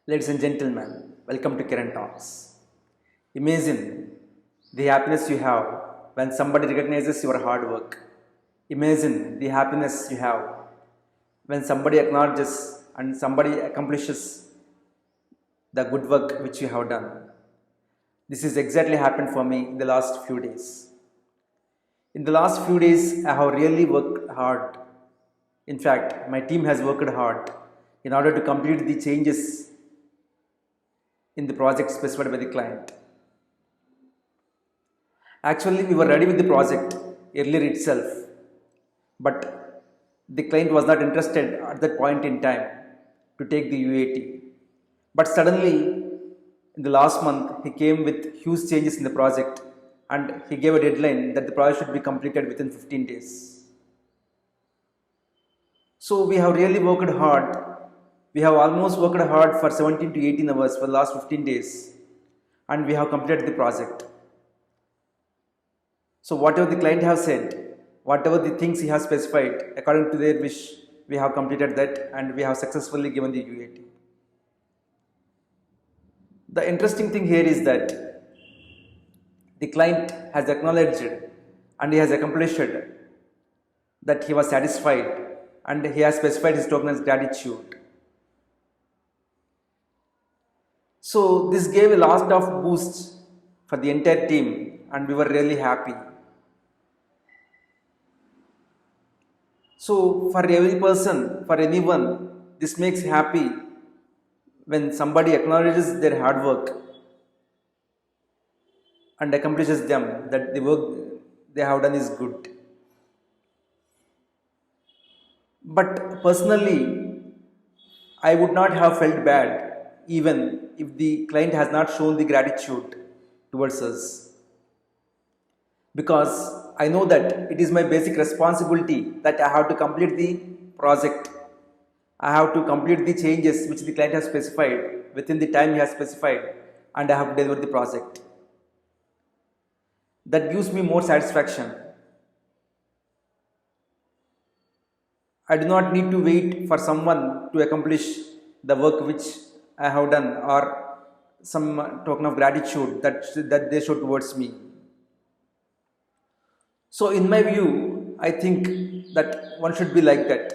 Ladies and gentlemen, welcome to Kiran Talks. Imagine the happiness you have when somebody recognizes your hard work. Imagine the happiness you have when somebody acknowledges and somebody accomplishes the good work which you have done. This is exactly happened for me in the last few days. In the last few days, I have really worked hard. In fact, my team has worked hard in order to complete the changes in the project specified by the client. Actually, we were ready with the project earlier itself, but the client was not interested at that point in time to take the UAT. But suddenly, in the last month, he came with huge changes in the project and he gave a deadline that the project should be completed within 15 days. So, we have really worked hard. We have almost worked hard for 17 to 18 hours for the last 15 days and we have completed the project. So whatever the client has said, whatever the things he has specified, according to their wish, we have completed that and we have successfully given the UAT. The interesting thing here is that the client has acknowledged and he has accomplished that he was satisfied and he has specified his token as gratitude. So this gave a lot of boost for the entire team and we were really happy. So for every person, for anyone, this makes happy when somebody acknowledges their hard work and accomplishes them that the work they have done is good. But personally, I would not have felt bad even if the client has not shown the gratitude towards us. Because I know that it is my basic responsibility that I have to complete the project. I have to complete the changes which the client has specified within the time he has specified and I have to deliver the project. That gives me more satisfaction. I do not need to wait for someone to accomplish the work which I have done or some token of gratitude that they show towards me. So, in my view, I think that one should be like that.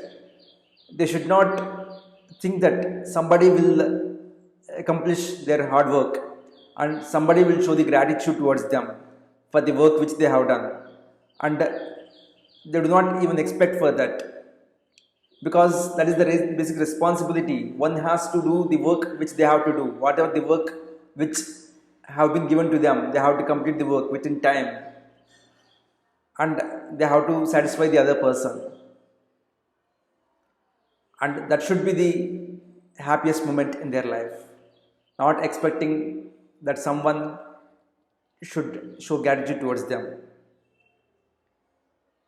They should not think that somebody will accomplish their hard work and somebody will show the gratitude towards them for the work which they have done. And they do not even expect for that because that is the basic responsibility. One has to do the work which they have to do, whatever the work which have been given to them, they have to complete the work within time and they have to satisfy the other person. And that should be the happiest moment in their life. Not expecting that someone should show gratitude towards them.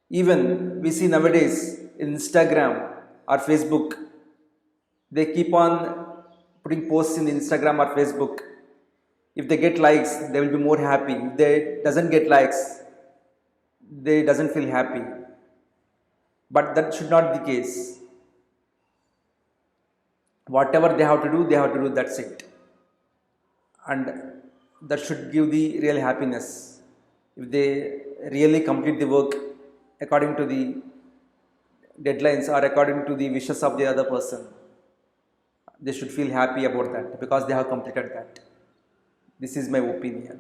Even we see nowadays in Instagram or Facebook, they keep on putting posts in Instagram or Facebook. If they get likes, they will be more happy. If they doesn't get likes, they doesn't feel happy. But that should not be the case. Whatever they have to do, that's it. And that should give the real happiness. If they really complete the work according to the deadlines or according to the wishes of the other person, they should feel happy about that because they have completed that. This is my opinion.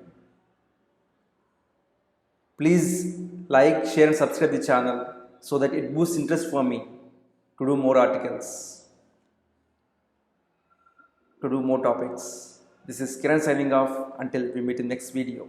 Please like, share and subscribe the channel so that it boosts interest for me to do more articles, to do more topics. This is Kiran signing off until we meet in next video.